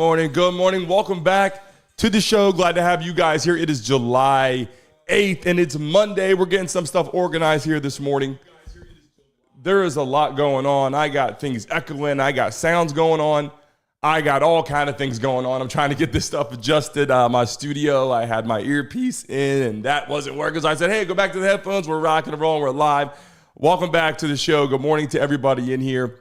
morning. Good morning. Welcome back to the show. Glad to have you guys here. It is July 8th, and it's Monday. We're getting some stuff organized here this morning. There is a lot going on. I got things echoing. I got sounds going on. I got all kind of things going on. I'm trying to get this stuff adjusted. My studio, I had my earpiece in, and that wasn't working. So I said, hey, go back to the headphones. We're rocking and rolling. We're live. Welcome back to the show. Good morning to everybody in here.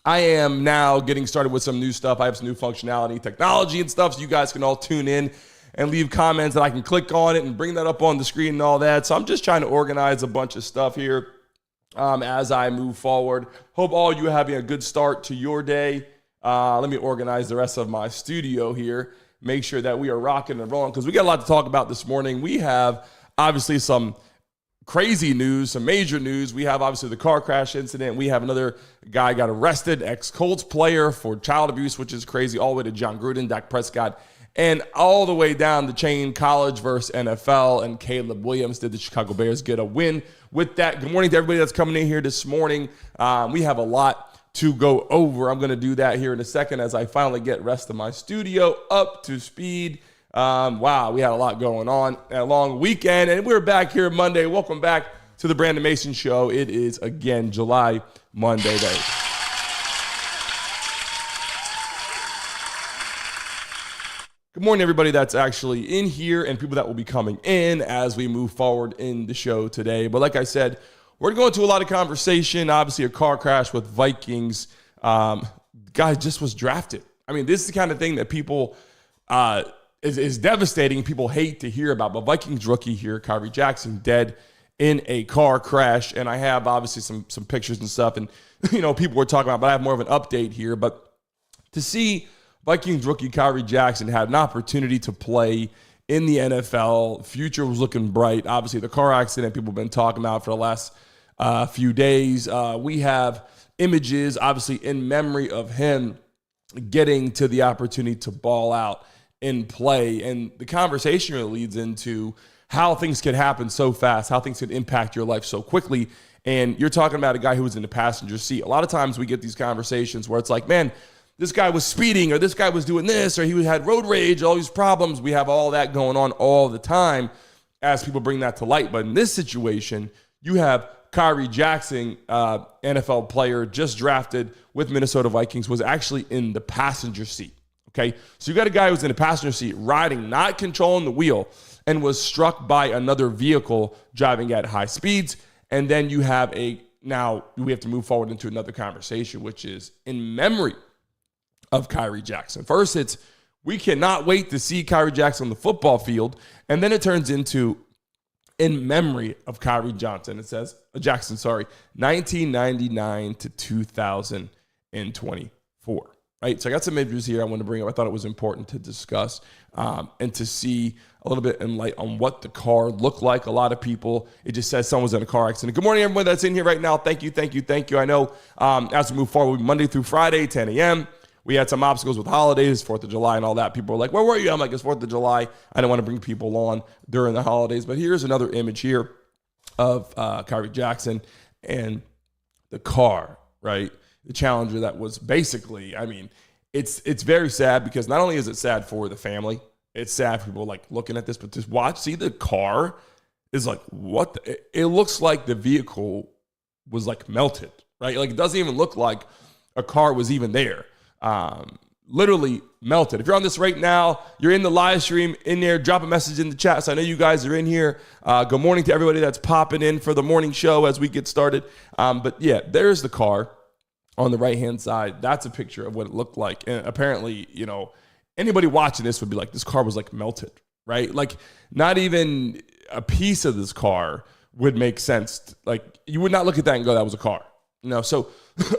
I am now getting started with some new stuff. I have some new functionality, technology and stuff, so you guys can all tune in and leave comments that I can click on it and bring that up on the screen and all that. So I'm just trying to organize a bunch of stuff here as I move forward. Hope all you are having a good start to your day. Let me organize the rest of my studio here. Make sure that we are rocking and rolling because we got a lot to talk about this morning. We have obviously some crazy news, some major news. We have obviously the car crash incident. We have another guy got arrested, ex-Colts player for child abuse, which is crazy, all the way to John Gruden, Dak Prescott, and all the way down the chain, college versus NFL, and Caleb Williams. Did the Chicago Bears get a win with that? Good morning to everybody that's coming in here this morning. We have a lot to go over. I'm going to do that here in a second as I finally get the rest of my studio up to speed. Wow, we had a lot going on, a long weekend, and we're back here Monday. Welcome back to the Brandon Mason Show. It is, again, July Monday day. Good morning, everybody that's actually in here and people that will be coming in as we move forward in the show today. But like I said, we're going to a lot of conversation. Obviously, a car crash with Vikings. Guy just was drafted. I mean, this is the kind of thing that people is devastating. People hate to hear about. But Vikings rookie here, Khyree Jackson, dead in a car crash. And I have obviously some pictures and stuff. And, people were talking about, but I have more of an update here. But to see Vikings rookie Khyree Jackson had an opportunity to play in the NFL, future was looking bright. Obviously, the car accident people have been talking about for the last few days. We have images, obviously, in memory of him getting to the opportunity to ball out in play. And the conversation really leads into how things can happen so fast, how things can impact your life so quickly. And you're talking about a guy who was in the passenger seat. A lot of times we get these conversations where it's like, man, this guy was speeding, or this guy was doing this, or he had road rage, all these problems. We have all that going on all the time as people bring that to light. But in this situation, you have Khyree Jackson, NFL player, just drafted with Minnesota Vikings, was actually in the passenger seat. Okay, so you got a guy who's in the passenger seat riding, not controlling the wheel, and was struck by another vehicle driving at high speeds. And then you have now we have to move forward into another conversation, which is in memory of Khyree Jackson. First, it's we cannot wait to see Khyree Jackson on the football field. And then it turns into in memory of Khyree Jackson. It says, 1999 to 2024. Right, so I got some images here I want to bring up. I thought it was important to discuss and to see a little bit in light on what the car looked like. A lot of people, it just says someone was in a car accident. Good morning, everyone that's in here right now. Thank you. I know as we move forward, Monday through Friday, 10 a.m., we had some obstacles with holidays, 4th of July and all that. People were like, where were you? I'm like, it's 4th of July. I don't want to bring people on during the holidays. But here's another image here of Khyree Jackson and the car, right? The Challenger that was basically, I mean, it's very sad because not only is it sad for the family, it's sad for people like looking at this, but just see the car is like, what? It looks like the vehicle was like melted, right? Like it doesn't even look like a car was even there. Literally melted. If you're on this right now, you're in the live stream in there, drop a message in the chat. So I know you guys are in here. Good morning to everybody that's popping in for the morning show as we get started. But yeah, there's the car. On the right-hand side, that's a picture of what it looked like. And apparently, anybody watching this would be like, this car was like melted, right? Like not even a piece of this car would make sense. Like you would not look at that and go, that was a car. So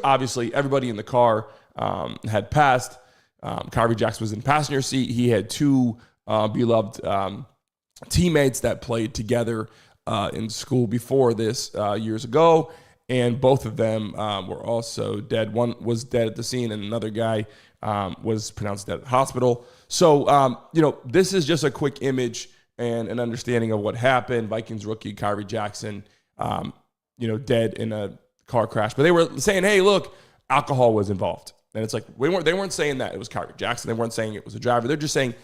obviously everybody in the car had passed. Khyree Jackson was in the passenger seat. He had two beloved teammates that played together in school before this years ago. And both of them were also dead. One was dead at the scene, and another guy was pronounced dead at the hospital. So, this is just a quick image and an understanding of what happened. Vikings rookie Khyree Jackson, dead in a car crash. But they were saying, hey, look, alcohol was involved. And it's like, they weren't saying that it was Khyree Jackson. They weren't saying it was a driver. They're just saying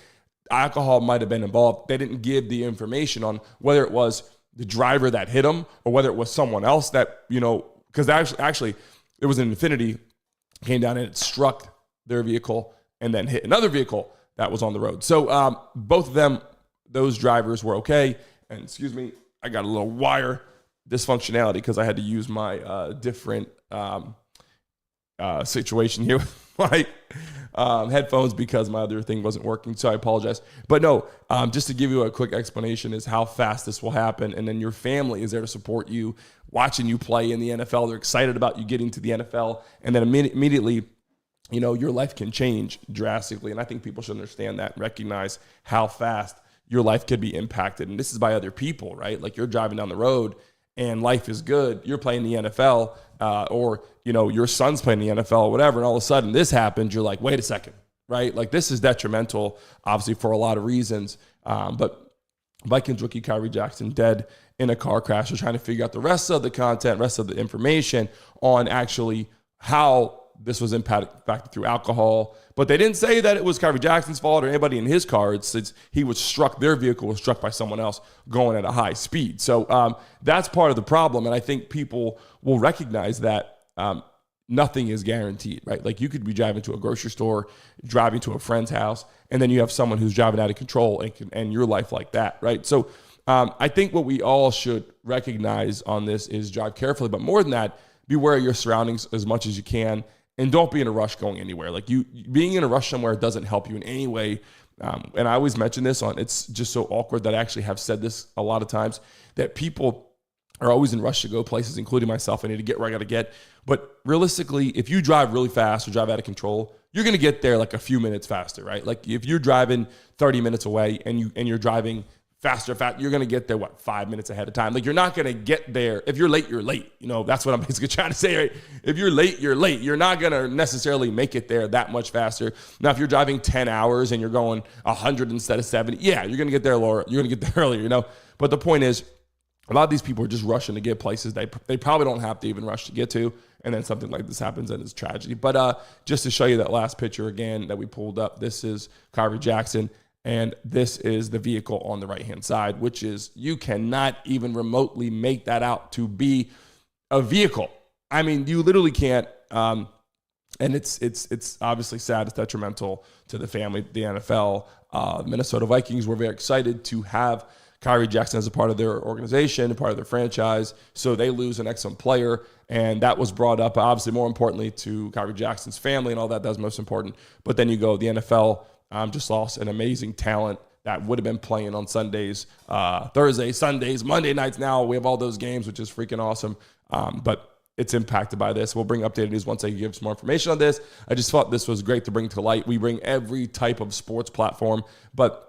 alcohol might have been involved. They didn't give the information on whether it was the driver that hit him or whether it was someone else that, because actually it was an Infiniti, came down and it struck their vehicle and then hit another vehicle that was on the road. So both of them, those drivers were okay. And excuse me, I got a little wire dysfunctionality because I had to use my different situation here with my headphones because my other thing wasn't working. So I apologize. But no, just to give you a quick explanation is how fast this will happen. And then your family is there to support you, watching you play in the NFL. They're excited about you getting to the NFL. And then immediately, your life can change drastically. And I think people should understand that and recognize how fast your life could be impacted. And this is by other people, right? Like you're driving down the road and life is good. You're playing the NFL or, your son's playing the NFL or whatever. And all of a sudden this happens. You're like, wait a second, right? Like this is detrimental, obviously, for a lot of reasons. But Vikings rookie Khyree Jackson dead in a car crash. We're trying to figure out the rest of the content, rest of the information on actually how this was impacted through alcohol. But they didn't say that it was Khyree Jackson's fault or anybody in his car. Their vehicle was struck by someone else going at a high speed. So that's part of the problem. And I think people will recognize that nothing is guaranteed, right? Like you could be driving to a grocery store, driving to a friend's house, and then you have someone who's driving out of control and your life like that, right? So I think what we all should recognize on this is drive carefully, but more than that, be aware of your surroundings as much as you can. And don't be in a rush going anywhere. Like being in a rush somewhere doesn't help you in any way. And I always mention this it's just so awkward that I actually have said this a lot of times, that people are always in rush to go places, including myself. I need to get where I got to get. But realistically, if you drive really fast or drive out of control, you're going to get there like a few minutes faster, right? Like if you're driving 30 minutes away and you're driving faster, you're going to get there, 5 minutes ahead of time. Like you're not going to get there. If you're late, you're late. That's what I'm basically trying to say, right? If you're late, you're late. You're not going to necessarily make it there that much faster. Now, if you're driving 10 hours and you're going 100 instead of 70, yeah, you're going to get there, Laura. You're going to get there earlier, But the point is, a lot of these people are just rushing to get places they probably don't have to even rush to get to. And then something like this happens and it's tragedy. But just to show you that last picture again that we pulled up, this is Khyree Jackson. And this is the vehicle on the right-hand side, which is, you cannot even remotely make that out to be a vehicle. I mean, you literally can't. And it's obviously sad. It's detrimental to the family, the NFL. Minnesota Vikings were very excited to have Khyree Jackson as a part of their organization, a part of their franchise. So they lose an excellent player. And that was brought up, obviously, more importantly, to Khyree Jackson's family and all that. That's most important. But then you go, the NFL just lost an amazing talent that would have been playing on Sundays, Thursdays, Sundays, Monday nights. Now we have all those games, which is freaking awesome. But it's impacted by this. We'll bring updated news once I give some more information on this. I just thought this was great to bring to light. We bring every type of sports platform, but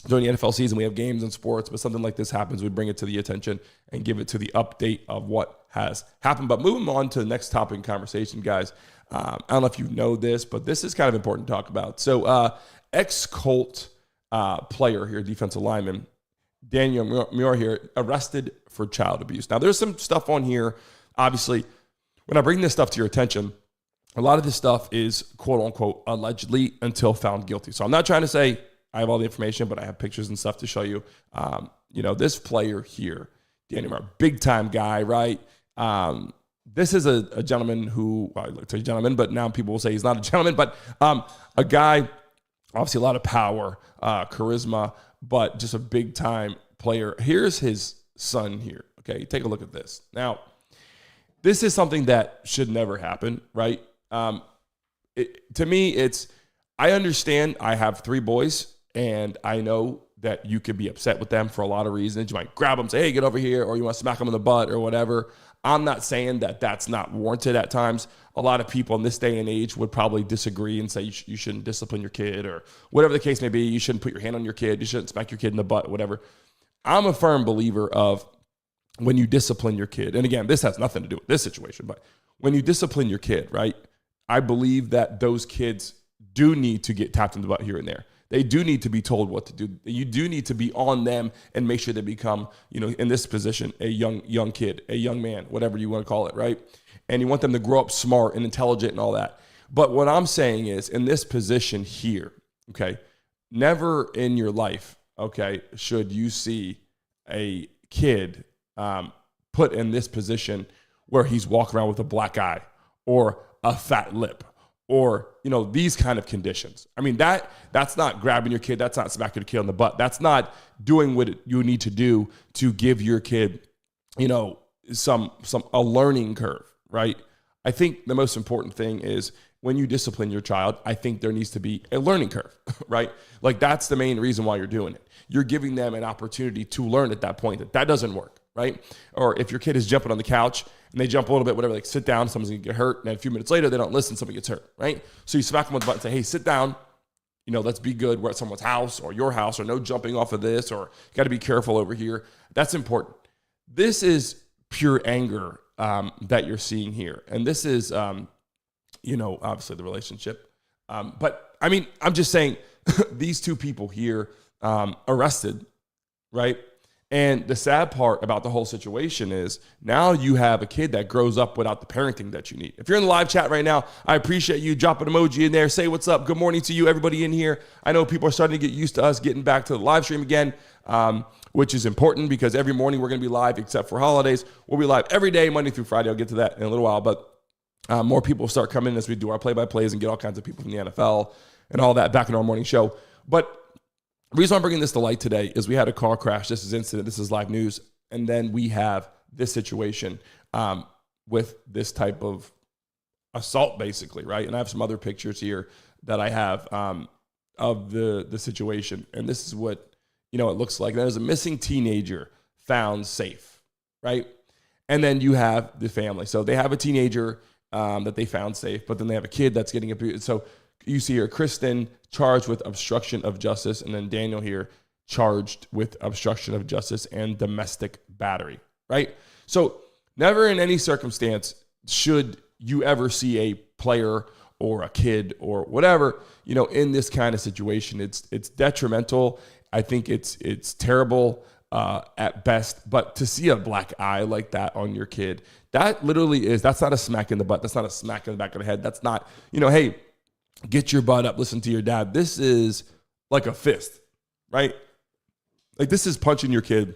during the NFL season, we have games and sports, but something like this happens, we bring it to the attention and give it to the update of what has happened. But moving on to the next topic in conversation, guys. I don't know if you know this, but this is kind of important to talk about. So, ex-Colt player here, defensive lineman, Daniel Muir here, arrested for child abuse. Now, there's some stuff on here. Obviously, when I bring this stuff to your attention, a lot of this stuff is quote-unquote allegedly until found guilty. So I'm not trying to say I have all the information, but I have pictures and stuff to show you. This player here, Daniel Muir, big-time guy, right? This is a gentleman who, well, I look to a gentleman, but now people will say he's not a gentleman, but a guy, obviously a lot of power, charisma, but just a big-time player. Here's his son here, okay? Take a look at this. Now, this is something that should never happen, right? To me, I understand. I have 3 boys, and I know that you could be upset with them for a lot of reasons. You might grab them, say, hey, get over here, or you want to smack them in the butt or whatever. I'm not saying that that's not warranted at times. A lot of people in this day and age would probably disagree and say you shouldn't discipline your kid or whatever the case may be. You shouldn't put your hand on your kid. You shouldn't smack your kid in the butt, whatever. I'm a firm believer of when you discipline your kid, and again, this has nothing to do with this situation, but when you discipline your kid, right, I believe that those kids do need to get tapped in the butt here and there. They do need to be told what to do. You do need to be on them and make sure they become, in this position, a young kid, a young man, whatever you want to call it, right? And you want them to grow up smart and intelligent and all that. But what I'm saying is, in this position here, okay, never in your life, okay, should you see a kid put in this position where he's walking around with a black eye or a fat lip or, these kind of conditions. I mean, that's not grabbing your kid. That's not smacking your kid on the butt. That's not doing what you need to do to give your kid, a learning curve, right? I think the most important thing is when you discipline your child, I think there needs to be a learning curve, right? Like that's the main reason why you're doing it. You're giving them an opportunity to learn at that point that doesn't work, right? Or if your kid is jumping on the couch and they jump a little bit, whatever, like sit down, someone's gonna get hurt. And then a few minutes later, they don't listen, somebody gets hurt, right? So you smack them on the butt and say, hey, sit down. Let's be good. We're at someone's house or your house, or no jumping off of this, or you got to be careful over here. That's important. This is pure anger that you're seeing here. And this is, obviously the relationship. But I mean, I'm just saying these two people here arrested, right? And the sad part about the whole situation is now you have a kid that grows up without the parenting that you need. If you're in the live chat right now, I appreciate you. Drop an emoji in there. Say what's up. Good morning to you, everybody in here. I know people are starting to get used to us getting back to the live stream again, which is important because every morning we're going to be live except for holidays. We'll be live every day, Monday through Friday. I'll get to that in a little while, but more people start coming as we do our play-by-plays and get all kinds of people from the NFL and all that back in our morning show. But the reason I'm bringing this to light today is we had a car crash. This is incident. This is live news. And then we have this situation with this type of assault, basically, right? And I have some other pictures here that I have of the situation. And this is what, it looks like. There's a missing teenager found safe, right? And then you have the family. So they have a teenager that they found safe, but then they have a kid that's getting abused. So you see here, Kristen charged with obstruction of justice, and then Daniel here charged with obstruction of justice and domestic battery, right? So never in any circumstance should you ever see a player or a kid or whatever, in this kind of situation. It's detrimental. I think it's terrible at best, but to see a black eye like that on your kid, that literally that's not a smack in the butt. That's not a smack in the back of the head. That's not, hey, get your butt up, listen to your dad. This is like a fist, right? Like this is punching your kid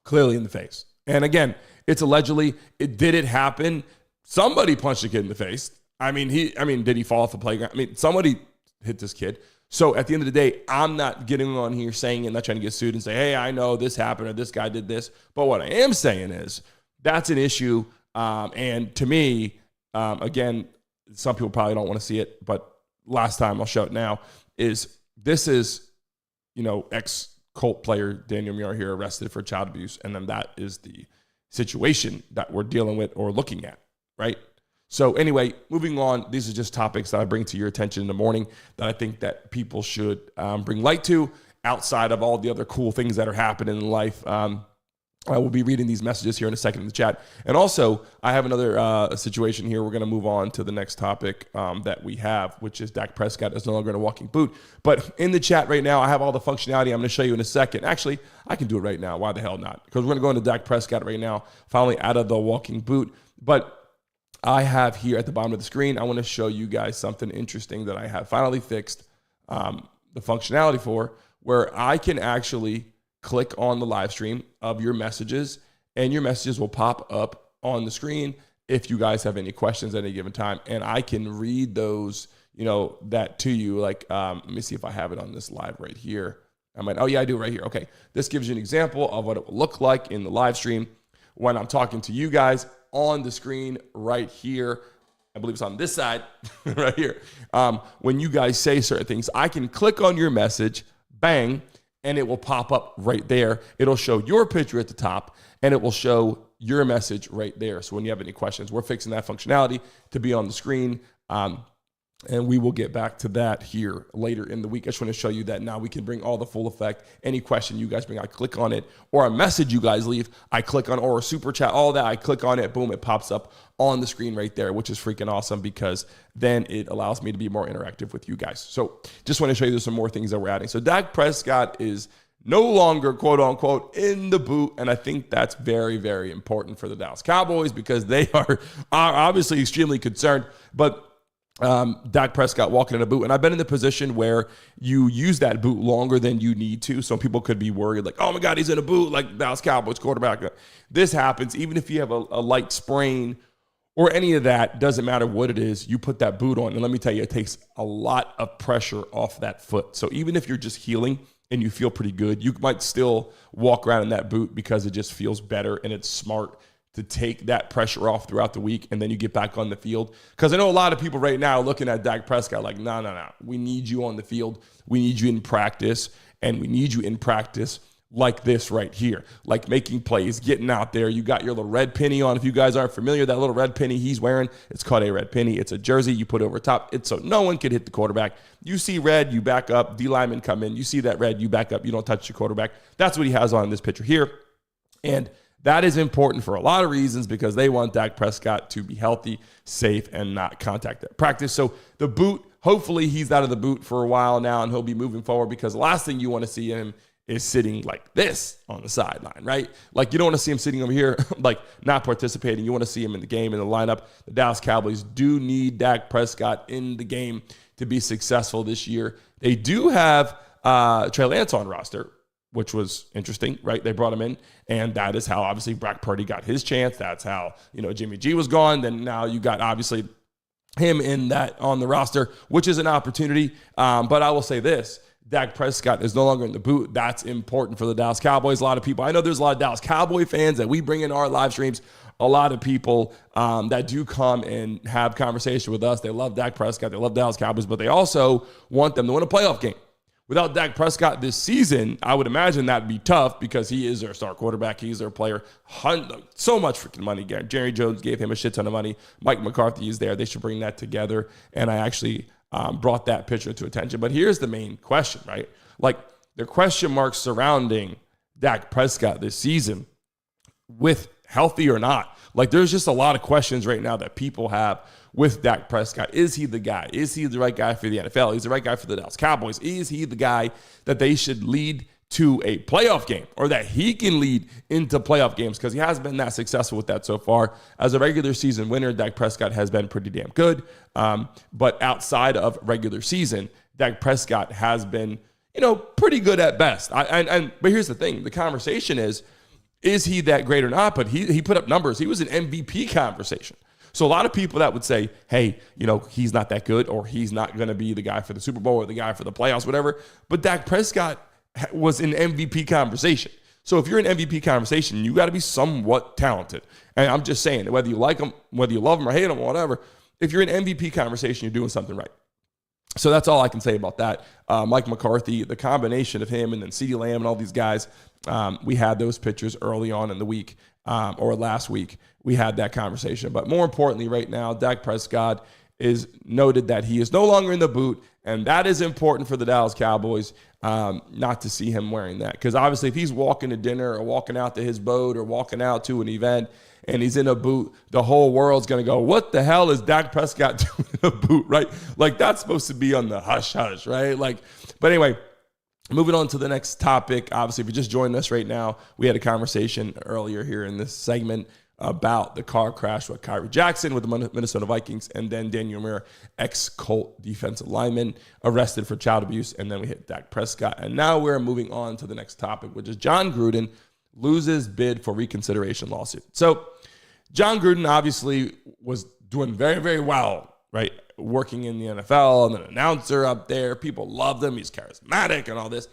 clearly in the face. And again, it's allegedly, did it happen? Somebody punched a kid in the face. Did he fall off a playground? Somebody hit this kid. So at the end of the day, I'm not getting on here saying and not trying to get sued and say, hey, I know this happened or this guy did this. But what I am saying is that's an issue. And to me, again, some people probably don't want to see it, but last time I'll show it now this is, ex-Colt player Daniel Muir here arrested for child abuse. And then that is the situation that we're dealing with or looking at, right? So anyway, moving on, these are just topics that I bring to your attention in the morning that I think that people should bring light to outside of all the other cool things that are happening in life. I will be reading these messages here in a second in the chat. And also, I have another situation here. We're going to move on to the next topic that we have, which is Dak Prescott is no longer in a walking boot. But in the chat right now, I have all the functionality I'm going to show you in a second. Actually, I can do it right now. Why the hell not? Because we're going to go into Dak Prescott right now, finally out of the walking boot. But I have here at the bottom of the screen, I want to show you guys something interesting that I have finally fixed the functionality for, where I can actually click on the live stream of your messages, and your messages will pop up on the screen if you guys have any questions at any given time. And I can read those, that to you. Like, let me see if I have it on this live right here. Oh yeah, I do right here. Okay. This gives you an example of what it will look like in the live stream when I'm talking to you guys on the screen right here. I believe it's on this side right here. When you guys say certain things, I can click on your message, bang, and it will pop up right there. It'll show your picture at the top, and it will show your message right there. So when you have any questions, we're fixing that functionality to be on the screen. And we will get back to that here later in the week. I just want to show you that now we can bring all the full effect. Any question you guys bring, I click on it, or a message you guys leave, I click on, or a super chat, all that, I click on it, boom, it pops up on the screen right there, which is freaking awesome because then it allows me to be more interactive with you guys. So just want to show you some more things that we're adding. So Dak Prescott is no longer, quote unquote, in the boot. And I think that's very, very important for the Dallas Cowboys because they are obviously extremely concerned. But Dak Prescott walking in a boot. And I've been in the position where you use that boot longer than you need to. So people could be worried like, oh my God, he's in a boot like Dallas Cowboys quarterback. This happens. Even if you have a light sprain or any of that, doesn't matter what it is, you put that boot on. And let me tell you, it takes a lot of pressure off that foot. So even if you're just healing and you feel pretty good, you might still walk around in that boot because it just feels better and it's smart to take that pressure off throughout the week, and then you get back on the field. Because I know a lot of people right now looking at Dak Prescott like, no. We need you on the field. We need you in practice, and we need you in practice like this right here, like making plays, getting out there. You got your little red penny on. If you guys aren't familiar, that little red penny he's wearing, it's called a red penny. It's a jersey you put over top. It's so no one can hit the quarterback. You see red, you back up. D linemen come in. You see that red, you back up. You don't touch your quarterback. That's what he has on in this picture here. And that is important for a lot of reasons because they want Dak Prescott to be healthy, safe, and not contact at practice. So the boot, hopefully he's out of the boot for a while now and he'll be moving forward because the last thing you want to see him is sitting like this on the sideline, right? Like you don't want to see him sitting over here, like not participating. You want to see him in the game, in the lineup. The Dallas Cowboys do need Dak Prescott in the game to be successful this year. They do have Trey Lance on roster, which was interesting, right? They brought him in, and that is how obviously Brock Purdy got his chance. That's how, Jimmy G was gone. Then now you got obviously him in that on the roster, which is an opportunity. But I will say this, Dak Prescott is no longer in the boot. That's important for the Dallas Cowboys. A lot of people, I know there's a lot of Dallas Cowboy fans that we bring in our live streams. A lot of people that do come and have conversation with us. They love Dak Prescott. They love Dallas Cowboys, but they also want them to win a playoff game. Without Dak Prescott this season, I would imagine that'd be tough because he is their star quarterback. He's their player. So much freaking money. Jerry Jones gave him a shit ton of money. Mike McCarthy is there. They should bring that together. And I actually brought that picture to attention. But here's the main question, right? Like the question marks surrounding Dak Prescott this season with healthy or not. Like there's just a lot of questions right now that people have with Dak Prescott. Is he the guy? Is he the right guy for the NFL? He's the right guy for the Dallas Cowboys. Is he the guy that they should lead to a playoff game or that he can lead into playoff games? Because he has been that successful with that so far. As a regular season winner, Dak Prescott has been pretty damn good. But outside of regular season, Dak Prescott has been, pretty good at best. But here's the thing. The conversation is he that great or not? But he put up numbers. He was an MVP conversation. So a lot of people that would say, hey, he's not that good or he's not going to be the guy for the Super Bowl or the guy for the playoffs, whatever. But Dak Prescott was in MVP conversation. So if you're in MVP conversation, you got to be somewhat talented. And I'm just saying, whether you like him, whether you love him or hate him or whatever, if you're in MVP conversation, you're doing something right. So that's all I can say about that. Mike McCarthy, the combination of him and then CeeDee Lamb and all these guys, we had those pictures early on in the week or last week. We had that conversation. But more importantly right now, Dak Prescott is noted that he is no longer in the boot, and that is important for the Dallas Cowboys not to see him wearing that. Because obviously if he's walking to dinner or walking out to his boat or walking out to an event and he's in a boot, the whole world's going to go, what the hell is Dak Prescott doing in a boot, right? Like that's supposed to be on the hush-hush, right? But anyway, moving on to the next topic. Obviously, if you just joined us right now, we had a conversation earlier here in this segment about the car crash with Khyree Jackson with the Minnesota Vikings, and then Daniel Muir, ex-Colt defensive lineman, arrested for child abuse, and then we hit Dak Prescott. And now we're moving on to the next topic, which is Jon Gruden loses bid for reconsideration lawsuit. So Jon Gruden obviously was doing very, very well, right? Working in the NFL and an announcer up there. People loved him. He's charismatic and all this.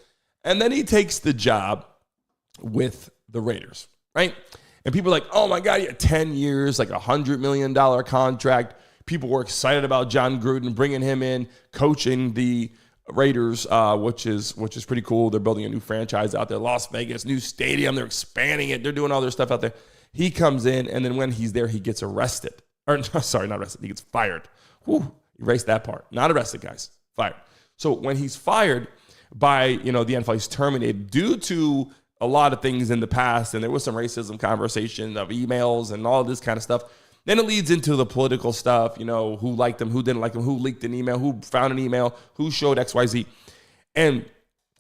And then he takes the job with the Raiders, right? And people are like, oh my God, he had 10 years, like $100 million contract. People were excited about Jon Gruden, bringing him in, coaching the Raiders, which is pretty cool. They're building a new franchise out there, Las Vegas, new stadium. They're expanding it. They're doing all their stuff out there. He comes in, and then when he's there, he gets arrested. Or sorry, not arrested. He gets fired. Whew, erase that part. Not arrested, guys. Fired. So when he's fired by, the NFL, he's terminated due to a lot of things in the past, and there was some racism conversation of emails and all this kind of stuff. Then it leads into the political stuff, who liked him, who didn't like him, who leaked an email, who found an email, who showed XYZ. And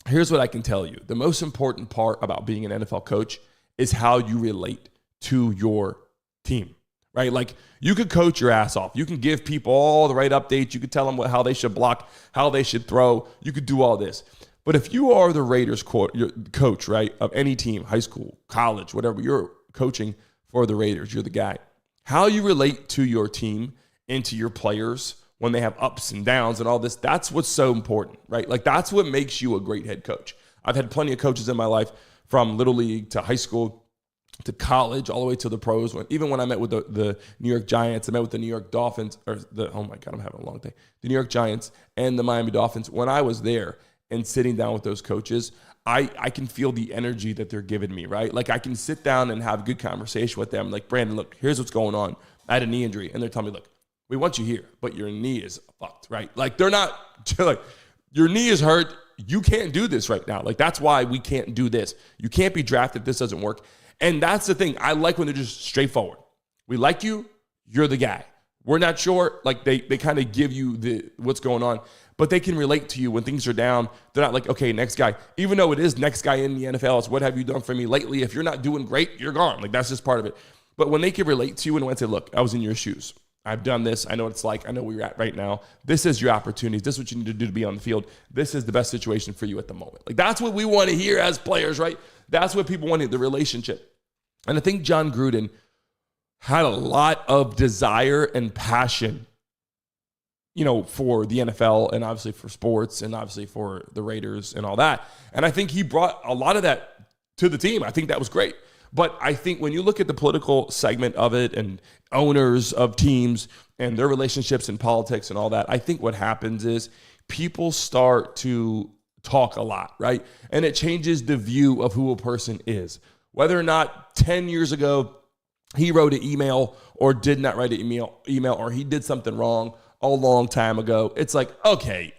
here's what I can tell you. The most important part about being an NFL coach is how you relate to your team, right? Like you could coach your ass off. You can give people all the right updates. You could tell them how they should block, how they should throw. You could do all this. But if you are the Raiders coach, right, of any team, high school, college, whatever, you're coaching for the Raiders, you're the guy. How you relate to your team and to your players when they have ups and downs and all this, that's what's so important, right? Like that's what makes you a great head coach. I've had plenty of coaches in my life from little league to high school to college, all the way to the pros. Even when I met with the New York Giants, I met with the New York Dolphins, oh my God, I'm having a long day. The New York Giants and the Miami Dolphins. When I was there and sitting down with those coaches, I can feel the energy that they're giving me, right? Like I can sit down and have a good conversation with them. Like, Brandon, look, here's what's going on. I had a knee injury. And they're telling me, look, we want you here, but your knee is fucked, right? Like they're not, like your knee is hurt. You can't do this right now. Like that's why we can't do this. You can't be drafted. This doesn't work. And that's the thing. I like when they're just straightforward. We like you. You're the guy. We're not sure. Like they kind of give you what's going on, but they can relate to you when things are down. They're not like, okay, next guy. Even though it is next guy in the NFL, it's what have you done for me lately? If you're not doing great, you're gone. Like that's just part of it. But when they can relate to you and when they say, look, I was in your shoes. I've done this. I know what it's like. I know where you're at right now. This is your opportunities. This is what you need to do to be on the field. This is the best situation for you at the moment. Like that's what we want to hear as players, right? That's what people want, the relationship. And I think John Gruden had a lot of desire and passion, for the NFL and obviously for sports and obviously for the Raiders and all that. And I think he brought a lot of that to the team. I think that was great. But I think when you look at the political segment of it and owners of teams and their relationships and politics and all that, I think what happens is people start to talk a lot, right? And it changes the view of who a person is. Whether or not 10 years ago he wrote an email or did not write an email or he did something wrong a long time ago, it's like, okay,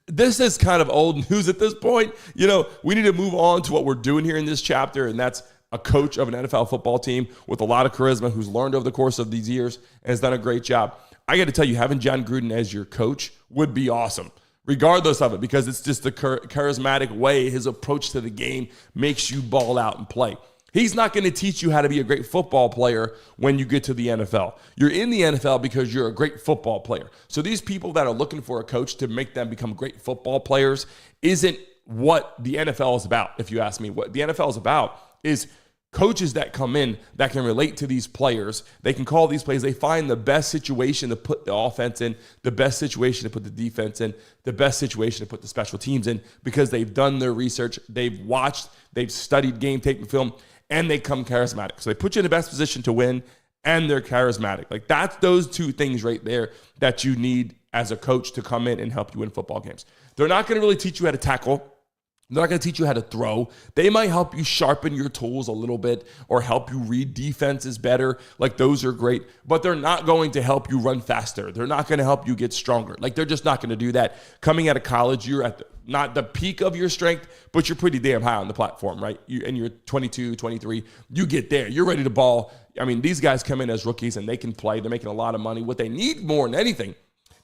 this is kind of old news at this point. We need to move on to what we're doing here in this chapter, and that's a coach of an NFL football team with a lot of charisma who's learned over the course of these years and has done a great job. I got to tell you, having John Gruden as your coach would be awesome, regardless of it, because it's just the charismatic way his approach to the game makes you ball out and play. He's not going to teach you how to be a great football player when you get to the NFL. You're in the NFL because you're a great football player. So these people that are looking for a coach to make them become great football players isn't what the NFL is about, if you ask me. What the NFL is about is coaches that come in that can relate to these players. They can call these plays. They find the best situation to put the offense in, the best situation to put the defense in, the best situation to put the special teams in because they've done their research, they've watched, they've studied game tape and film, and they come charismatic. So they put you in the best position to win, and they're charismatic. Like that's those two things right there that you need as a coach to come in and help you win football games. They're not going to really teach you how to tackle. They're not going to teach you how to throw. They might help you sharpen your tools a little bit or help you read defenses better. Like those are great, but they're not going to help you run faster. They're not going to help you get stronger. Like they're just not going to do that. Coming out of college, you're at not the peak of your strength, but you're pretty damn high on the platform, right? And you're 22, 23. You get there. You're ready to ball. I mean, these guys come in as rookies and they can play. They're making a lot of money. What they need more than anything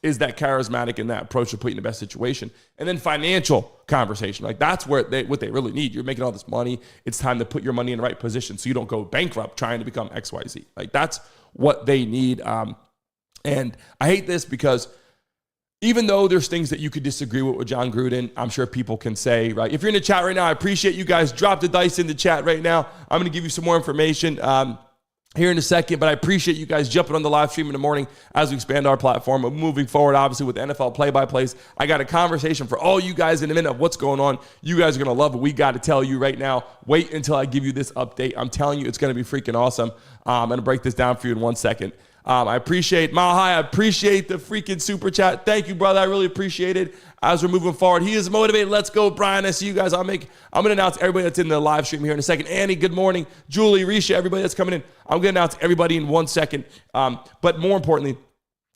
is that charismatic and that approach to put you in the best situation. And then financial conversation. Like that's what they really need. You're making all this money. It's time to put your money in the right position so you don't go bankrupt trying to become XYZ. Like that's what they need. And I hate this because even though there's things that you could disagree with John Gruden, I'm sure people can say, right? If you're in the chat right now, I appreciate you guys. Drop the dice in the chat right now. I'm going to give you some more information here in a second, but I appreciate you guys jumping on the live stream in the morning as we expand our platform. Moving forward, obviously, with NFL play-by-plays. I got a conversation for all you guys in a minute of what's going on. You guys are going to love what we got to tell you right now. Wait until I give you this update. I'm telling you, it's going to be freaking awesome. I'm going to break this down for you in 1 second. I appreciate Mile High. I appreciate the freaking super chat. Thank you, brother. I really appreciate it. As we're moving forward, he is motivated. Let's go, Brian. I see you guys. I'm going to announce everybody that's in the live stream here in a second. Annie, good morning. Julie, Risha, everybody that's coming in. I'm going to announce everybody in 1 second. But more importantly,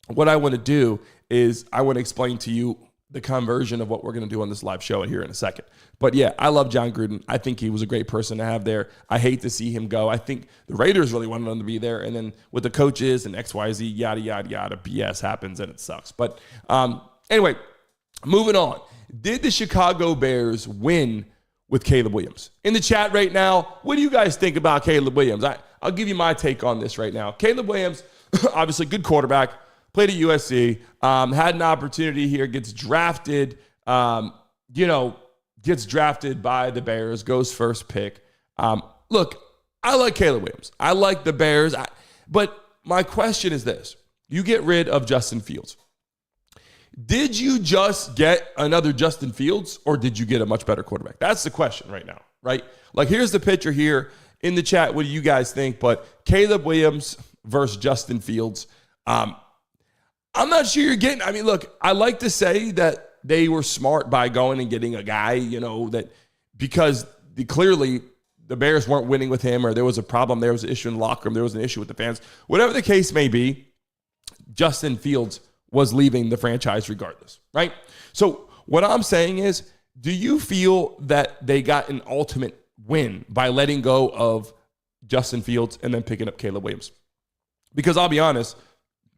what I want to do is I want to explain to you the conversion of what we're going to do on this live show here in a second. But yeah, I love John Gruden. I think he was a great person to have there. I hate to see him go. I think the Raiders really wanted him to be there. And then with the coaches and XYZ, yada, yada, yada, BS happens and it sucks. But anyway, moving on. Did the Chicago Bears win with Caleb Williams? In the chat right now, what do you guys think about Caleb Williams? I'll give you my take on this right now. Caleb Williams, obviously good quarterback, played at USC, had an opportunity here, gets drafted, gets drafted by the Bears, goes first pick. Look, I like Caleb Williams. I like the Bears. But my question is this. You get rid of Justin Fields. Did you just get another Justin Fields, or did you get a much better quarterback? That's the question right now, right? Like, here's the picture here in the chat. What do you guys think? But Caleb Williams versus Justin Fields. I'm not sure you're getting. I mean, look, I like to say that they were smart by going and getting a guy, that because clearly the Bears weren't winning with him, or there was a problem, there was an issue in the locker room, there was an issue with the fans. Whatever the case may be, Justin Fields was leaving the franchise regardless, right? So what I'm saying is, do you feel that they got an ultimate win by letting go of Justin Fields and then picking up Caleb Williams? Because I'll be honest,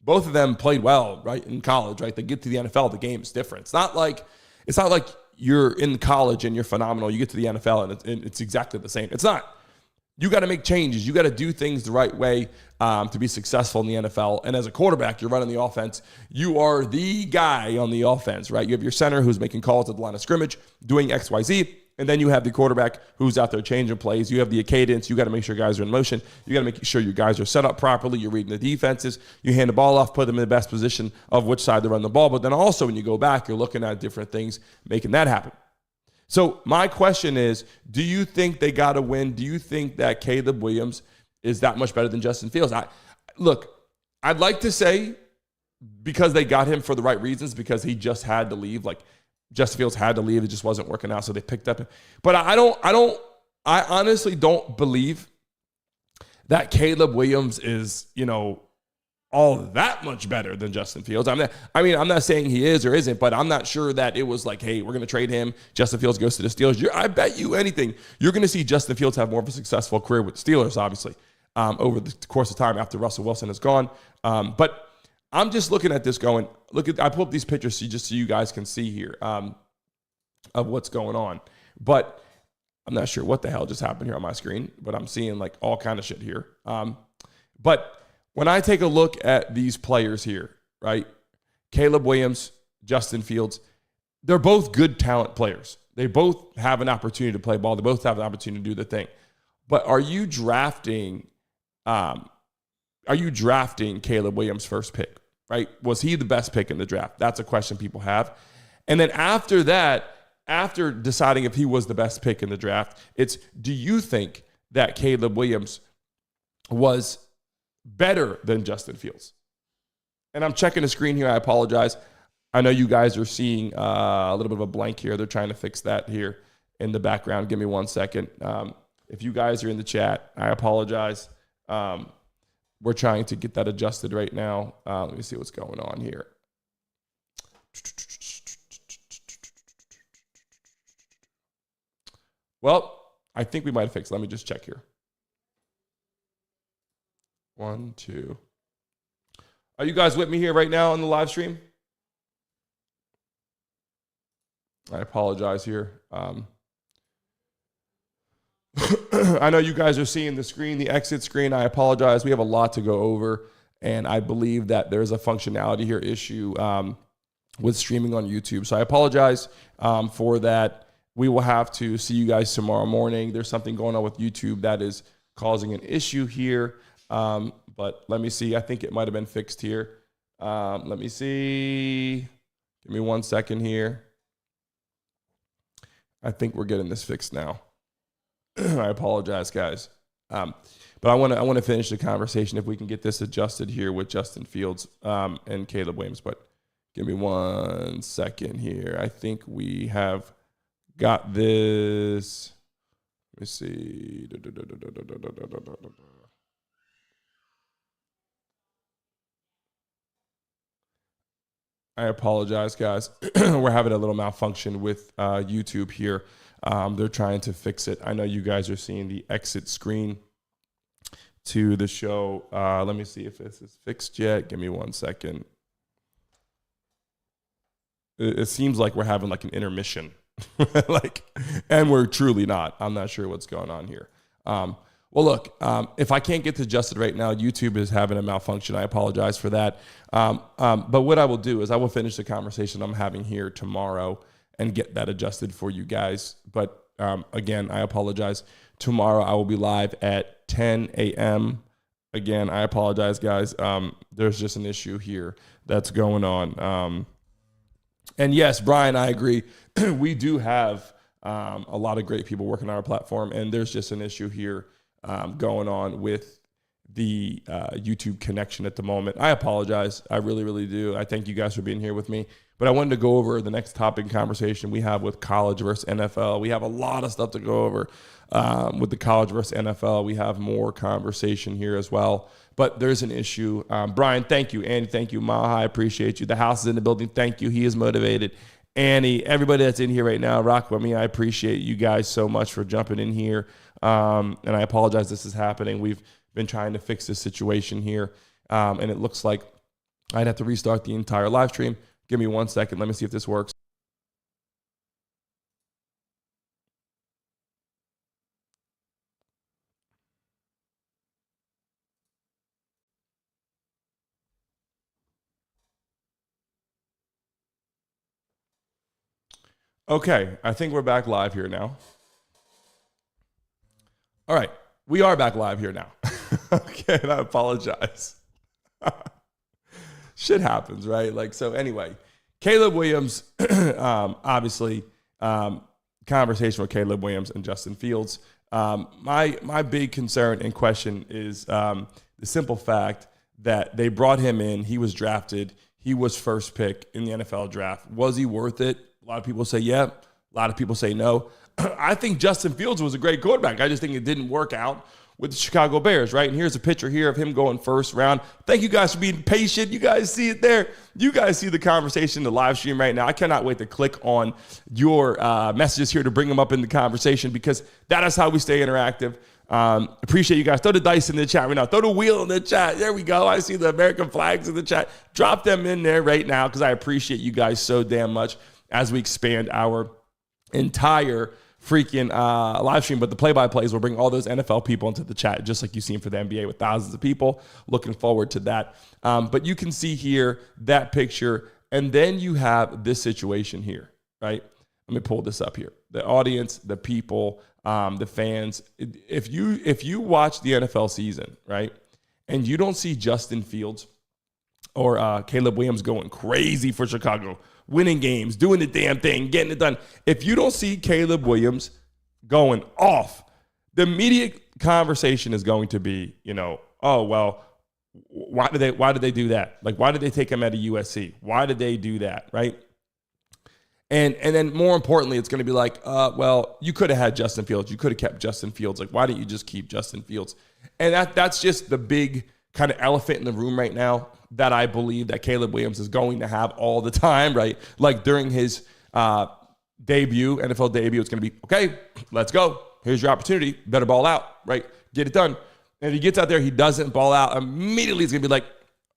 both of them played well, right, in college, right? They get to the NFL, the game's different. It's not like you're in college and you're phenomenal. You get to the NFL and it's exactly the same. It's not. You got to make changes. You got to do things the right way to be successful in the NFL. And as a quarterback, you're running the offense. You are the guy on the offense, right? You have your center who's making calls at the line of scrimmage, doing X, Y, Z. And then you have the quarterback who's out there changing plays. You have the cadence. You got to make sure guys are in motion. You got to make sure your guys are set up properly. You're reading the defenses. You hand the ball off, put them in the best position of which side to run the ball. But then also when you go back, you're looking at different things, making that happen. So my question is, do you think they got to win? Do you think that Caleb Williams is that much better than Justin Fields? Look, I'd like to say because they got him for the right reasons, because he just had to leave. Like, Justin Fields had to leave. It just wasn't working out, so they picked up him. But I honestly don't believe that Caleb Williams is, all that much better than Justin Fields. I'm not saying he is or isn't, but I'm not sure that it was like, hey, we're going to trade him. Justin Fields goes to the Steelers. I bet you anything, you're going to see Justin Fields have more of a successful career with the Steelers, obviously, over the course of time after Russell Wilson is gone. But I'm just looking at this going, I pulled up these pictures just so you guys can see here of what's going on. But I'm not sure what the hell just happened here on my screen, but I'm seeing like all kind of shit here. But when I take a look at these players here, right, Caleb Williams, Justin Fields, they're both good talent players. They both have an opportunity to play ball. They both have an opportunity to do the thing. But are you drafting Caleb Williams' first pick, right? Was he the best pick in the draft? That's a question people have. And then after that, after deciding if he was the best pick in the draft, it's, do you think that Caleb Williams was better than Justin Fields? And I'm checking the screen here. I apologize. I know you guys are seeing a little bit of a blank here. They're trying to fix that here in the background. Give me 1 second. If you guys are in the chat, I apologize. We're trying to get that adjusted right now. Let me see what's going on here. Well, I think we might have fixed it. Let me just check here. 1, 2. Are you guys with me here right now on the live stream? I apologize here. I know you guys are seeing the screen, the exit screen. I apologize. We have a lot to go over, and I believe that there's a functionality here issue with streaming on YouTube. So I apologize for that. We will have to see you guys tomorrow morning. There's something going on with YouTube that is causing an issue here. But let me see. I think it might have been fixed here. Let me see. Give me 1 second here. I think we're getting this fixed now. I apologize, guys. But I want to finish the conversation if we can get this adjusted here with Justin Fields and Caleb Williams. But give me 1 second here. I think we have got this. Let me see. I apologize, guys. We're having a little malfunction with YouTube here. They're trying to fix it. I know you guys are seeing the exit screen to the show. Let me see if this is fixed yet. Give me 1 second. It seems like we're having like an intermission, and we're truly not. I'm not sure what's going on here. Well, look, if I can't get to adjusted right now, YouTube is having a malfunction. I apologize for that. But what I will do is I will finish the conversation I'm having here tomorrow and get that adjusted for you guys. But again, I apologize. Tomorrow I will be live at 10 a.m. Again, I apologize, guys. There's just an issue here that's going on. And yes, Brian, I agree. We do have a lot of great people working on our platform, and there's just an issue here going on with the YouTube connection at the moment. I apologize. I really, really do. I thank you guys for being here with me. But I wanted to go over the next topic in conversation we have with college versus NFL. We have a lot of stuff to go over with the college versus NFL. We have more conversation here as well. But there's an issue. Brian, thank you. Andy, thank you. Maha, I appreciate you. The house is in the building. Thank you. He is motivated. Annie, everybody that's in here right now, rock with me. I appreciate you guys so much for jumping in here. And I apologize this is happening. We've been trying to fix this situation here. And it looks like I'd have to restart the entire live stream. Give me 1 second. Let me see if this works. Okay, I think we're back live here now. All right, we are back live here now. Okay, and I apologize. Shit happens, right? Like, so anyway, Caleb Williams, obviously, conversation with Caleb Williams and Justin Fields. My big concern and question is the simple fact that they brought him in. He was drafted. He was first pick in the NFL draft. Was he worth it? A lot of people say yeah. A lot of people say no. I think Justin Fields was a great quarterback. I just think it didn't work out with the Chicago Bears, right? And here's a picture here of him going first round. Thank you guys for being patient. You guys see it there. You guys see the conversation, the live stream right now. I cannot wait to click on your messages here to bring them up in the conversation because that is how we stay interactive. Appreciate you guys. Throw the dice in the chat right now. Throw the wheel in the chat. There we go. I see the American flags in the chat. Drop them in there right now because I appreciate you guys so damn much as we expand our entire freaking live stream. But the play-by-plays will bring all those NFL people into the chat, just like you've seen for the NBA with thousands of people. Looking forward to that. But you can see here that picture, and then you have this situation here, right? Let me pull this up here. The audience, the people, the fans. If you watch the NFL season, right, and you don't see Justin Fields or Caleb Williams going crazy for Chicago, winning games, doing the damn thing, getting it done. If you don't see Caleb Williams going off, the immediate conversation is going to be, oh, well, why did they do that? Like, why did they take him out of USC? Why did they do that, right? And then more importantly, it's going to be like, well, you could have had Justin Fields. You could have kept Justin Fields. Like, why didn't you just keep Justin Fields? And that's just the big kind of elephant in the room right now that I believe that Caleb Williams is going to have all the time, right? Like during his debut, NFL debut, it's going to be, okay, let's go. Here's your opportunity. Better ball out, right? Get it done. And if he gets out there, he doesn't ball out, immediately it's going to be like,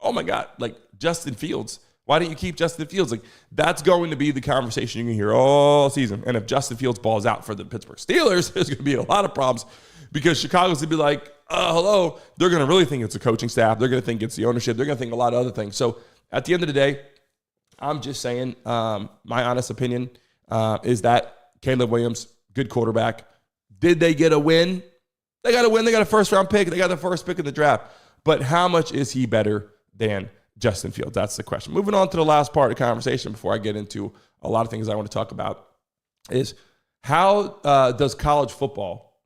oh my God, like Justin Fields. Why didn't you keep Justin Fields? Like that's going to be the conversation you're going to hear all season. And if Justin Fields balls out for the Pittsburgh Steelers, there's going to be a lot of problems because Chicago's going to be like, hello. They're going to really think it's a coaching staff. They're going to think it's the ownership. They're going to think a lot of other things. So at the end of the day, I'm just saying my honest opinion is that Caleb Williams, good quarterback. Did they get a win? They got a win. They got a first-round pick. They got the first pick in the draft. But how much is he better than Justin Fields? That's the question. Moving on to the last part of the conversation before I get into a lot of things I want to talk about is how does college football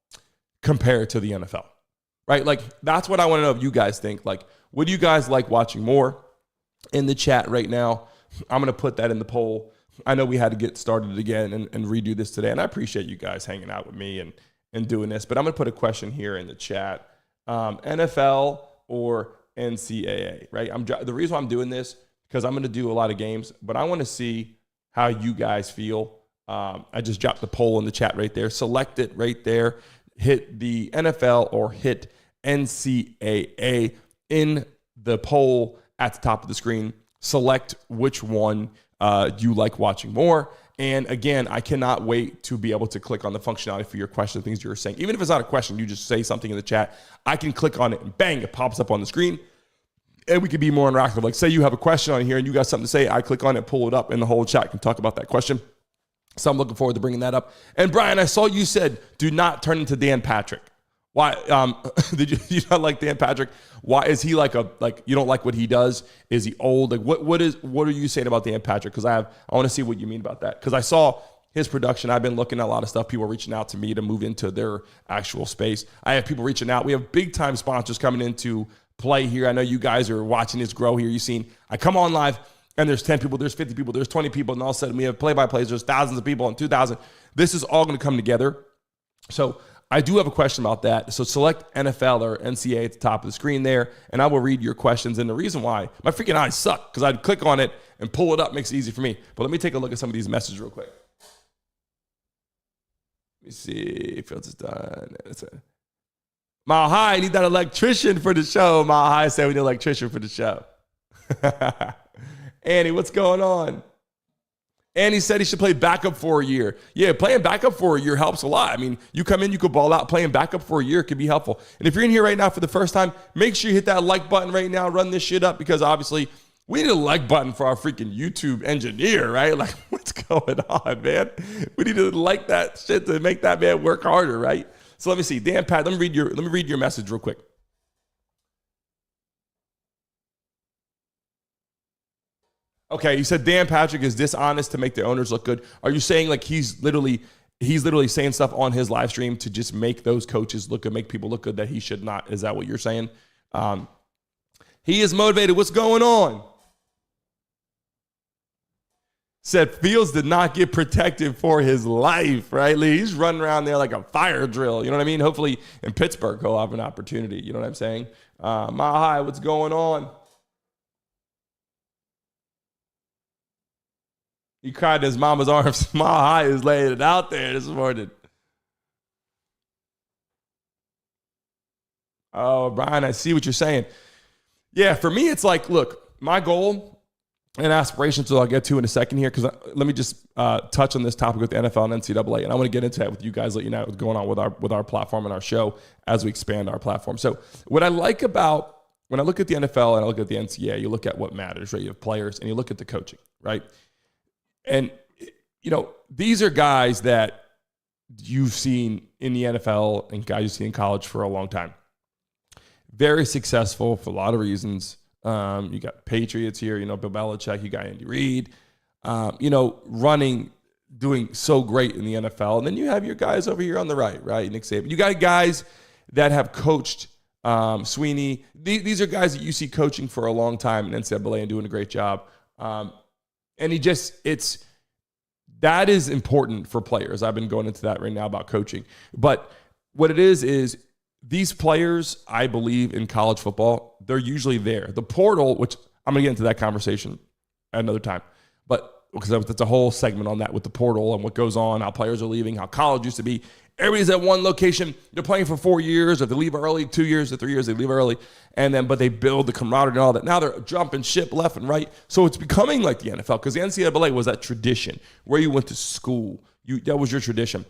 compare to the NFL? Right? Like, that's what I want to know if you guys think. Like, would you guys like watching more? In the chat right now, I'm going to put that in the poll. I know we had to get started again and redo this today, and I appreciate you guys hanging out with me and doing this, but I'm going to put a question here in the chat. NFL or NCAA, right? The reason why I'm doing this, because I'm going to do a lot of games, but I want to see how you guys feel. I just dropped the poll in the chat right there. Select it right there. Hit the NFL or hit NCAA in the poll at the top of the screen. Select which one you like watching more, And again, I cannot wait to be able to click on the functionality for your question, things you're saying. Even if it's not a question, you just say something in the chat. I can click on it and bang, it pops up on the screen. And we can be more interactive. Like say you have a question on here and you got something to say, I click on it, pull it up, and the whole chat can talk about that question. So I'm looking forward to bringing that up. And Brian, I saw you said, do not turn into Dan Patrick. Why? Did you not like Dan Patrick? Why is he like you don't like what he does? Is he old? Like what are you saying about Dan Patrick? Because I want to see what you mean about that. Because I saw his production. I've been looking at a lot of stuff. People reaching out to me to move into their actual space. I have people reaching out. We have big time sponsors coming into play here. I know you guys are watching this grow here. You've seen I come on live and there's 10 people, there's 50 people, there's 20 people, and all of a sudden we have play-by-plays. There's thousands of people and 2,000. This is all going to come together. So I do have a question about that. So select NFL or NCAA at the top of the screen there, and I will read your questions. And the reason why, my freaking eyes suck because I'd click on it and pull it up, makes it easy for me. But let me take a look at some of these messages real quick. Let me see. Fields is done. That's it. Mile High, I need that electrician for the show. Mile High said we need an electrician for the show. Annie, what's going on? Annie said he should play backup for a year. Yeah, playing backup for a year helps a lot. I mean, you come in, you could ball out. Playing backup for a year can be helpful. And if you're in here right now for the first time, make sure you hit that like button right now. Run this shit up because obviously we need a like button for our freaking YouTube engineer, right? Like, what's going on, man? We need to like that shit to make that man work harder, right? So let me see. Dan Pat, let me read your message real quick. Okay, you said Dan Patrick is dishonest to make the owners look good. Are you saying like he's literally saying stuff on his live stream to just make those coaches look good, make people look good that he should not? Is that what you're saying? He is motivated. What's going on? Said Fields did not get protected for his life, right? He's running around there like a fire drill. You know what I mean? Hopefully in Pittsburgh he'll have an opportunity. You know what I'm saying? Mile High, what's going on? He cried in his mama's arms. Mile High is laying it out there this morning. Oh, Brian, I see what you're saying. Yeah, for me, it's like, look, my goal and aspirations, I'll get to in a second here, because let me just touch on this topic with the NFL and NCAA, and I want to get into that with you guys, let you know what's going on with our platform and our show as we expand our platform. So what I like about, when I look at the NFL and I look at the NCAA, you look at what matters, right? You have players and you look at the coaching, right? And, you know, these are guys that you've seen in the NFL and guys you've seen in college for a long time. Very successful for a lot of reasons. You got Patriots here, you know, Bill Belichick, you got Andy Reid, you know, doing so great in the NFL. And then you have your guys over here on the right? Nick Saban. You got guys that have coached Sweeney. These are guys that you see coaching for a long time in NCAA and doing a great job. And that is important for players. I've been going into that right now about coaching. But what it is these players, I believe, in college football, they're usually there. The portal, which I'm going to get into that conversation at another time, but because that's a whole segment on that with the portal and what goes on, how players are leaving, how college used to be. Everybody's at one location. They're playing for 4 years. If they leave early, 2 years or 3 years, they leave early. But they build the camaraderie and all that. Now they're jumping ship left and right. So it's becoming like the NFL, because the NCAA was that tradition where you went to school. That was your tradition.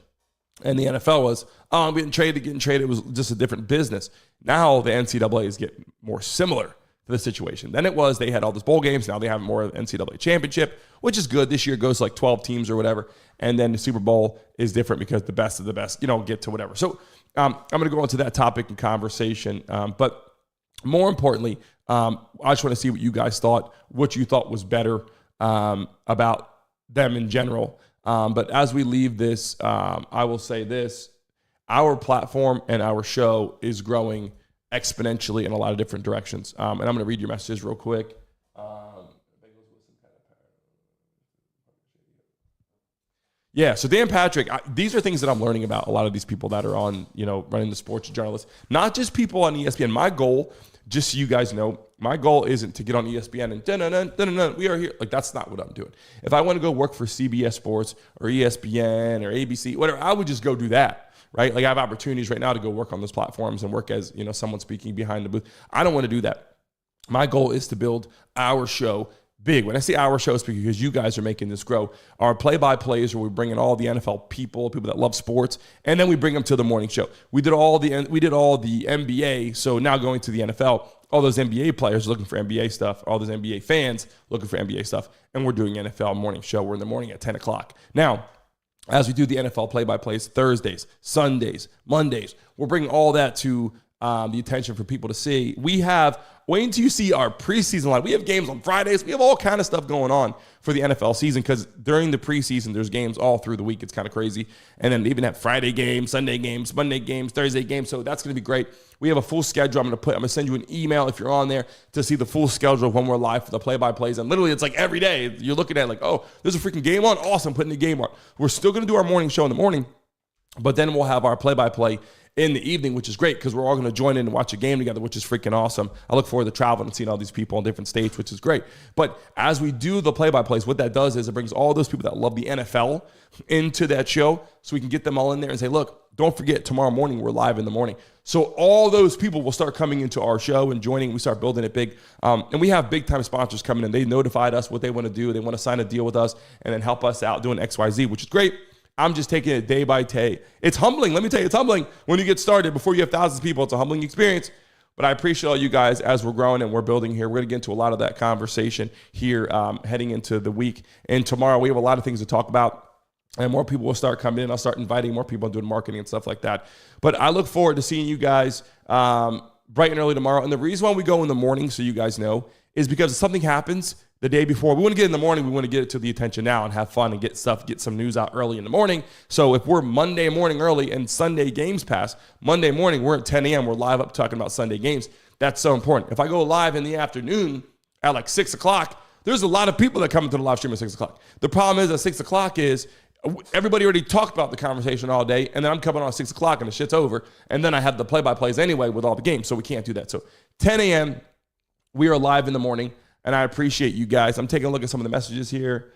And the NFL was, I'm getting traded. It was just a different business. Now the NCAA is getting more similar to the situation. Then it was, they had all these bowl games. Now they have more of the NCAA championship, which is good. This year it goes to like 12 teams or whatever. And then the Super Bowl is different because the best of the best, get to whatever. So I'm going to go into that topic and conversation. But more importantly, I just want to see what you guys thought, what you thought was better about them in general. But as we leave this, I will say this: our platform and our show is growing exponentially in a lot of different directions. And I'm going to read your messages real quick. Yeah, so Dan Patrick, these are things that I'm learning about a lot of these people that are on, running the sports journalists, not just people on ESPN. My goal, just so you guys know, my goal isn't to get on ESPN and we are here. Like, that's not what I'm doing. If I want to go work for CBS Sports or ESPN or ABC, whatever, I would just go do that, right? Like, I have opportunities right now to go work on those platforms and work as, someone speaking behind the booth. I don't want to do that. My goal is to build our show big. When I say our show, it's because you guys are making this grow. Our play-by-plays, where we bring in all the NFL people that love sports, and then we bring them to the morning show. We did all the NBA, so now going to the NFL, all those NBA players looking for NBA stuff, all those NBA fans looking for NBA stuff, and we're doing NFL morning show. We're in the morning at 10 o'clock. Now, as we do the NFL play-by-plays Thursdays, Sundays, Mondays, we're bringing all that to the attention for people to see. Wait until you see our preseason line. We have games on Fridays. We have all kind of stuff going on for the NFL season because during the preseason, there's games all through the week. It's kind of crazy. And then they even have Friday games, Sunday games, Monday games, Thursday games. So that's going to be great. We have a full schedule. I'm going to send you an email if you're on there to see the full schedule of when we're live for the play-by-plays. And literally, it's like every day you're looking at like, oh, there's a freaking game on. Awesome, putting the game on. We're still going to do our morning show in the morning, but then we'll have our play-by-play in the evening, which is great because we're all going to join in and watch a game together, which is freaking awesome. I look forward to traveling and seeing all these people in different states, which is great. But as we do the play-by-plays, what that does is it brings all those people that love the NFL into that show so we can get them all in there and say, look, don't forget, tomorrow morning, we're live in the morning. So all those people will start coming into our show and joining. We start building it big. And we have big-time sponsors coming in. They notified us what they want to do. They want to sign a deal with us and then help us out doing XYZ, which is great. I'm just taking it day by day. It's humbling. Let me tell you, it's humbling when you get started. Before you have thousands of people, it's a humbling experience. But I appreciate all you guys as we're growing and we're building here. We're going to get into a lot of that conversation here heading into the week. And tomorrow we have a lot of things to talk about. And more people will start coming in. I'll start inviting more people and doing marketing and stuff like that. But I look forward to seeing you guys bright and early tomorrow. And the reason why we go in the morning, so you guys know, is because if something happens the day before, we want to get in the morning, we want to get it to the attention now and have fun and get some news out early in the morning. So if we're Monday morning early and Sunday games pass, Monday morning we're at 10 a.m., we're live up talking about Sunday games. That's so important. If I go live in the afternoon at like 6 o'clock, there's a lot of people that come into the live stream at 6 o'clock. The problem is at 6 o'clock is everybody already talked about the conversation all day, and then I'm coming on at 6 o'clock and the shit's over, and then I have the play-by-plays anyway with all the games, so we can't do that. So 10 a.m., we are live in the morning. And I appreciate you guys. I'm taking a look at some of the messages here.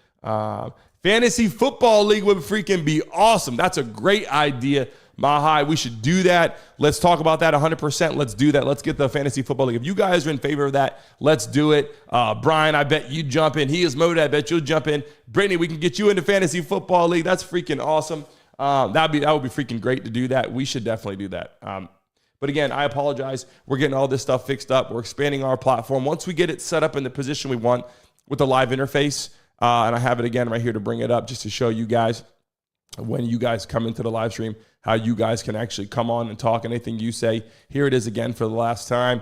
Fantasy Football League would freaking be awesome. That's a great idea, Mahai. We should do that. Let's talk about that 100%. Let's do that. Let's get the Fantasy Football League. If you guys are in favor of that, let's do it. Brian, I bet you jump in. He is Moda. I bet you'll jump in. Brittany, we can get you into Fantasy Football League. That's freaking awesome. That would be freaking great to do that. We should definitely do that. But again, I apologize. We're getting all this stuff fixed up. We're expanding our platform. Once we get it set up in the position we want with the live interface, and I have it again right here to bring it up just to show you guys when you guys come into the live stream, how you guys can actually come on and talk anything you say. Here it is again for the last time.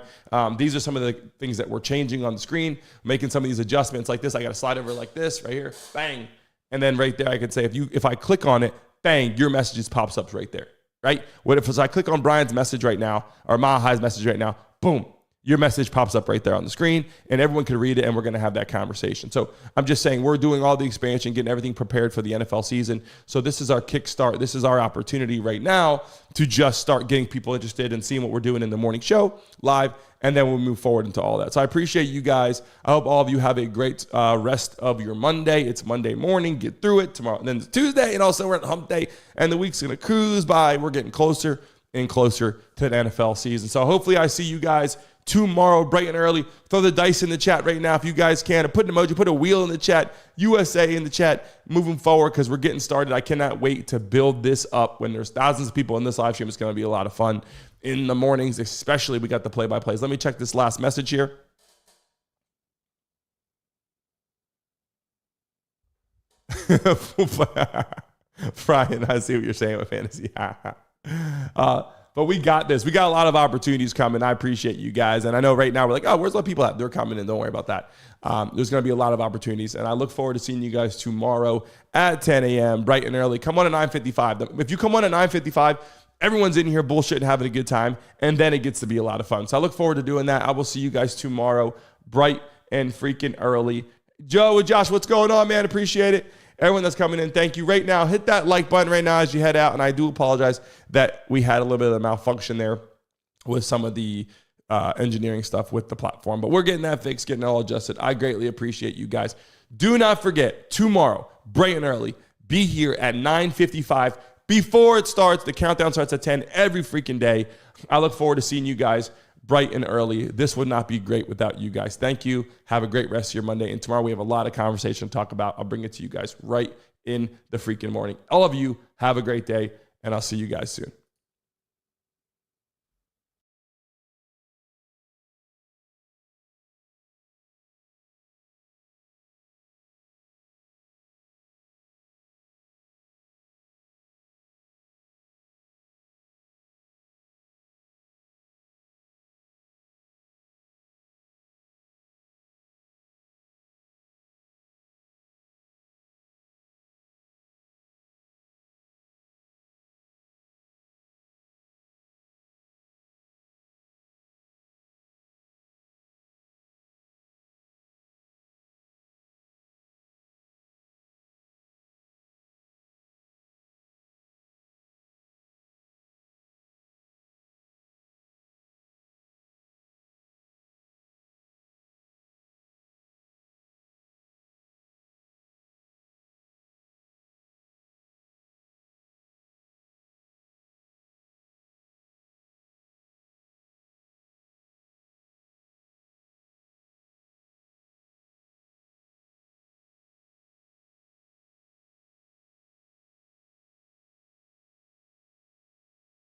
These are some of the things that we're changing on the screen, making some of these adjustments like this. I got to slide over like this right here, bang. And then right there, I could say, if I click on it, bang, your messages pops up right there. Right? What if I click on Brian's message right now or Mahai's message right now, boom, your message pops up right there on the screen and everyone can read it and we're going to have that conversation. So I'm just saying we're doing all the expansion, getting everything prepared for the NFL season. So this is our kickstart. This is our opportunity right now to just start getting people interested and seeing what we're doing in the morning show live, and then we'll move forward into all that. So I appreciate you guys. I hope all of you have a great rest of your Monday. It's Monday morning. Get through it tomorrow. And then it's Tuesday, and also we're at hump day, and the week's going to cruise by. We're getting closer and closer to the NFL season. So hopefully I see you guys tomorrow bright and early. Throw the dice in the chat right now if you guys can. Put an emoji, put a wheel in the chat, USA in the chat, moving forward because we're getting started. I cannot wait to build this up. When there's thousands of people in this live stream, it's going to be a lot of fun. In the mornings, especially, we got the play-by-plays. Let me check this last message here. Brian, I see what you're saying with fantasy. But we got this. We got a lot of opportunities coming. I appreciate you guys. And I know right now we're like, oh, where's the people at? They're coming in. Don't worry about that. There's going to be a lot of opportunities. And I look forward to seeing you guys tomorrow at 10 a.m., bright and early. Come on at 9:55. If you come on at 9:55, everyone's in here bullshitting, having a good time, and then it gets to be a lot of fun. So I look forward to doing that. I will see you guys tomorrow, bright and freaking early. Joe and Josh, what's going on, man? Appreciate it. Everyone that's coming in, thank you. Right now, hit that like button right now as you head out, and I do apologize that we had a little bit of a malfunction there with some of the engineering stuff with the platform, but we're getting that fixed, getting it all adjusted. I greatly appreciate you guys. Do not forget, tomorrow, bright and early, be here at 9:55. Before it starts, the countdown starts at 10 every freaking day. I look forward to seeing you guys bright and early. This would not be great without you guys. Thank you. Have a great rest of your Monday. And tomorrow we have a lot of conversation to talk about. I'll bring it to you guys right in the freaking morning. All of you, have a great day, and I'll see you guys soon.